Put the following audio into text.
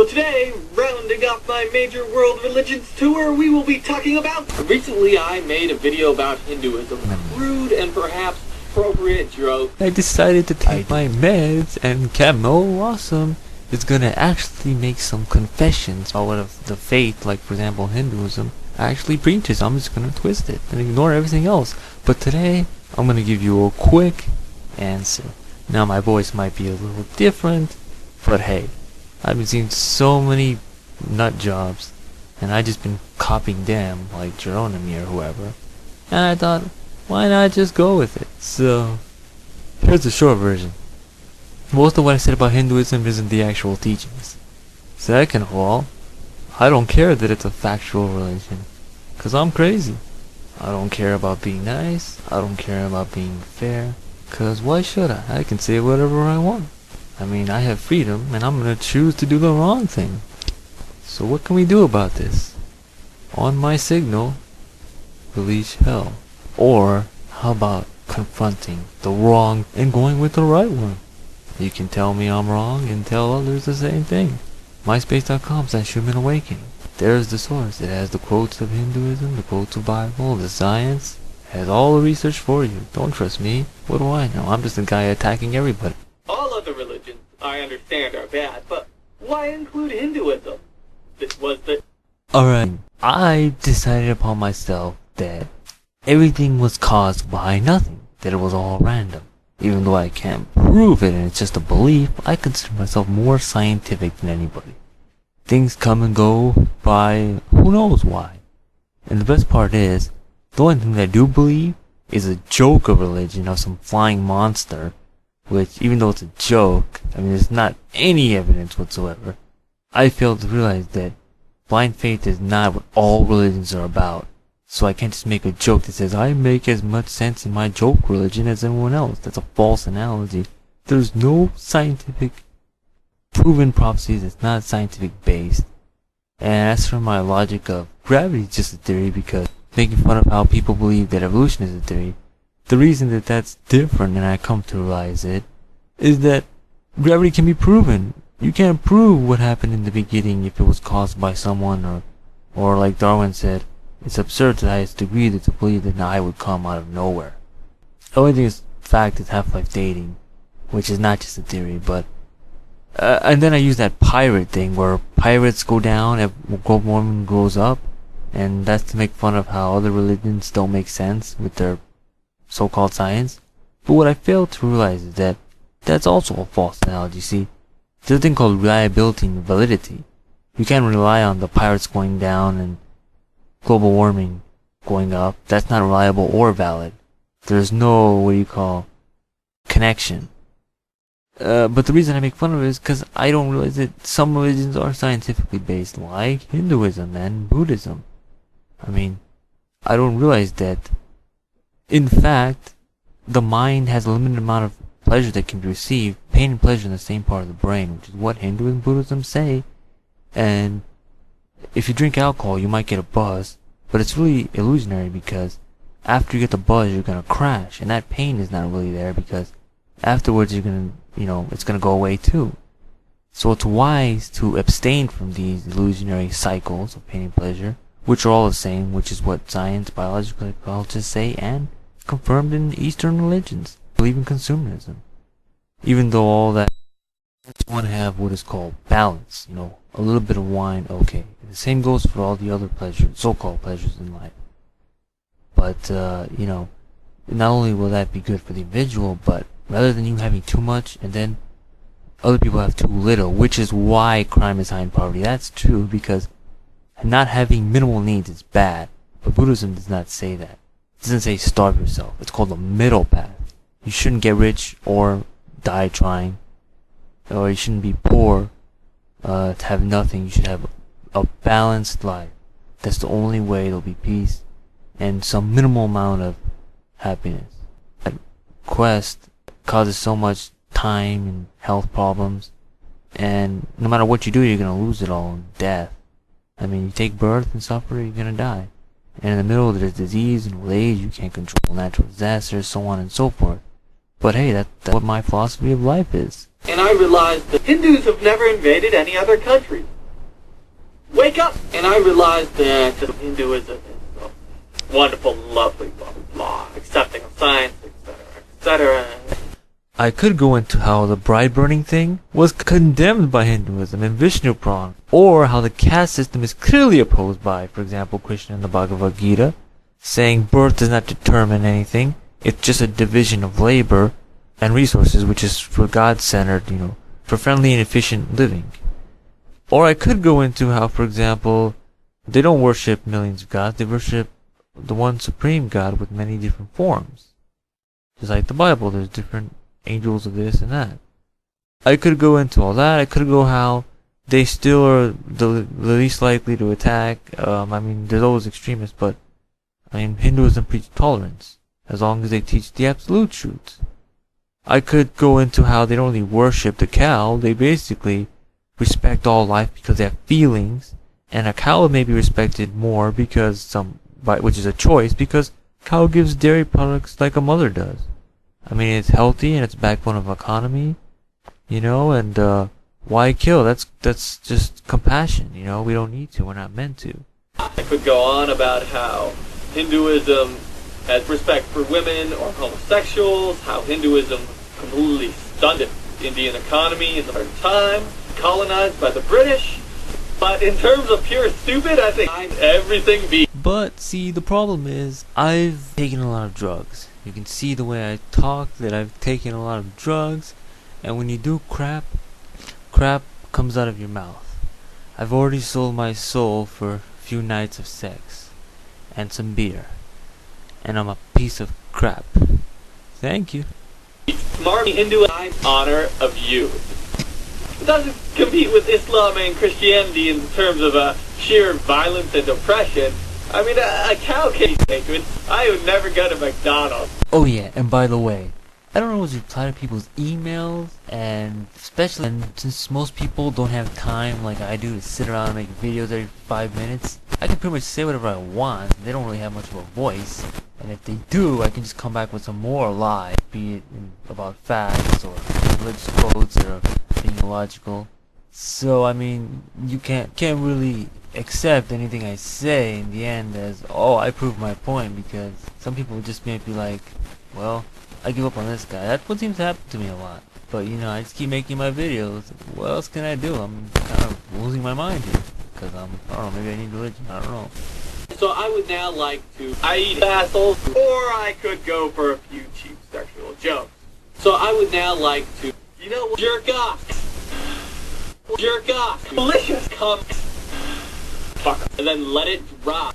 So today, rounding off my major world religions tour, we will be talking about... Recently I made a video about Hinduism. Rude and perhaps appropriate joke. I decided to take my meds, and Capnoawesome is gonna actually make some confessions about what the faith, like for example Hinduism, actually preaches. I'm just gonna twist it and ignore everything else. But today, I'm gonna give you a quick answer. Now my voice might be a little different, but hey, I've been seeing so many nut jobs, and I just been copying them, like Geronimi or whoever, and I thought, why not just go with it? So, here's the short version. Most of what I said about Hinduism isn't the actual teachings. Second of all, I don't care that it's a factual religion, 'cause I'm crazy. I don't care about being nice, I don't care about being fair, 'cause why should I? I can say whatever I want. I mean, I have freedom, and I'm gonna choose to do the wrong thing. So what can we do about this? On my signal, release hell. Or, how about confronting the wrong and going with the right one? You can tell me I'm wrong and tell others the same thing. MySpace.com/Human Awakening. There's the source. It has the quotes of Hinduism, the quotes of Bible, the science. It has all the research for you. Don't trust me. What do I know? I'm just a guy attacking everybody. All other religions, I understand, are bad, but why include Hinduism? This was the... Alright, I decided upon myself that everything was caused by nothing, that it was all random. Even though I can't prove it and it's just a belief, I consider myself more scientific than anybody. Things come and go by who knows why. And the best part is, the only thing that I do believe is a joke of religion of some flying monster, which, even though it's a joke, I mean there's not any evidence whatsoever, I fail to realize that blind faith is not what all religions are about. So I can't just make a joke that says, I make as much sense in my joke religion as anyone else. That's a false analogy. There's no scientific proven prophecies. It's not scientific based. And as for my logic of gravity is just a theory, because making fun of how people believe that evolution is a theory, the reason that that's different, and I come to realize it, is that gravity can be proven. You can't prove what happened in the beginning if it was caused by someone, or like Darwin said, it's absurd to the highest degree to believe that an eye would come out of nowhere. The only thing is fact is half-life dating, which is not just a theory, but and then I use that pirate thing where pirates go down and global warming goes up, and that's to make fun of how other religions don't make sense with their so-called science. But what I fail to realize is that that's also a false analogy. See, there's a thing called reliability and validity. You can't rely on the pirates going down and global warming going up. That's not reliable or valid. There's no, connection. But the reason I make fun of it is because I don't realize that some religions are scientifically based, like Hinduism and Buddhism. I mean, I don't realize that, in fact, the mind has a limited amount of pleasure that can be received. Pain and pleasure in the same part of the brain, which is what Hindu and Buddhism say. And if you drink alcohol, you might get a buzz, but it's really illusionary, because after you get the buzz, you're gonna crash, and that pain is not really there, because afterwards you're gonna, it's gonna go away too. So it's wise to abstain from these illusionary cycles of pain and pleasure, which are all the same, which is what science, biological psychologists say, and confirmed in Eastern religions. Believe in consumerism. Even though all that, I just want to have what is called balance, a little bit of wine, okay. The same goes for all the other pleasures, so-called pleasures in life. But, not only will that be good for the individual, but rather than you having too much and then other people have too little, which is why crime is high in poverty. That's true, because not having minimal needs is bad. But Buddhism does not say that. It doesn't say starve yourself. It's called the middle path. You shouldn't get rich or die trying. Or you shouldn't be poor to have nothing. You should have a balanced life. That's the only way there'll be peace and some minimal amount of happiness. That quest causes so much time and health problems, and no matter what you do, you're gonna lose it all in death. I mean, you take birth and suffer, you're gonna die. And in the middle, there's disease and old age, you can't control natural disasters, so on and so forth. But hey, that's what my philosophy of life is. And I realized that Hindus have never invaded any other country. Wake up! And I realized that Hinduism is wonderful, lovely, blah, blah, blah, accepting of science, etc., etc. I could go into how the bride burning thing was condemned by Hinduism in Vishnu Puran, or how the caste system is clearly opposed by, for example, Krishna in the Bhagavad Gita, saying birth does not determine anything, it's just a division of labor and resources, which is for God-centered, for friendly and efficient living. Or I could go into how, for example, they don't worship millions of gods, they worship the one supreme God with many different forms. Just like the Bible, there's different angels of this and that. I could go into all that. I could go how they still are the least likely to attack. There's always extremists, but Hinduism preaches tolerance as long as they teach the absolute truths. I could go into how they don't really worship the cow. They basically respect all life because they have feelings, and a cow may be respected more which is a choice, because cow gives dairy products like a mother does. It's healthy and it's backbone of economy, and why kill? That's just compassion, we don't need to, we're not meant to. I could go on about how Hinduism has respect for women or homosexuals, how Hinduism completely stunted the Indian economy in the modern time, colonized by the British. But in terms of pure stupid, I think everything be. But see, the problem is, I've taken a lot of drugs. You can see the way I talk that I've taken a lot of drugs, and when you do crap comes out of your mouth. I've already sold my soul for a few nights of sex and some beer, and I'm a piece of crap. Thank you. Smart Hindu in honor of you. It doesn't compete with Islam and Christianity in terms of sheer violence and oppression. A cow can be sacred. I would never go to McDonald's. Oh yeah, and by the way, I don't always reply to people's emails, and since most people don't have time like I do to sit around and make videos every 5 minutes, I can pretty much say whatever I want. They don't really have much of a voice, and if they do, I can just come back with some more lies, be it about facts or religious quotes or being illogical. So you can't really accept anything I say in the end as, oh, I proved my point, because some people just may be like, well, I give up on this guy. That's what seems to happen to me a lot. But I just keep making my videos. What else can I do? I'm kind of losing my mind here, because I don't know, maybe I need religion, I don't know. So I would now like to eat assholes, or I could go for a few cheap sexual jokes. So I would now like to, jerk off. Jerk off. Delicious cum. Fuck. And then let it drop.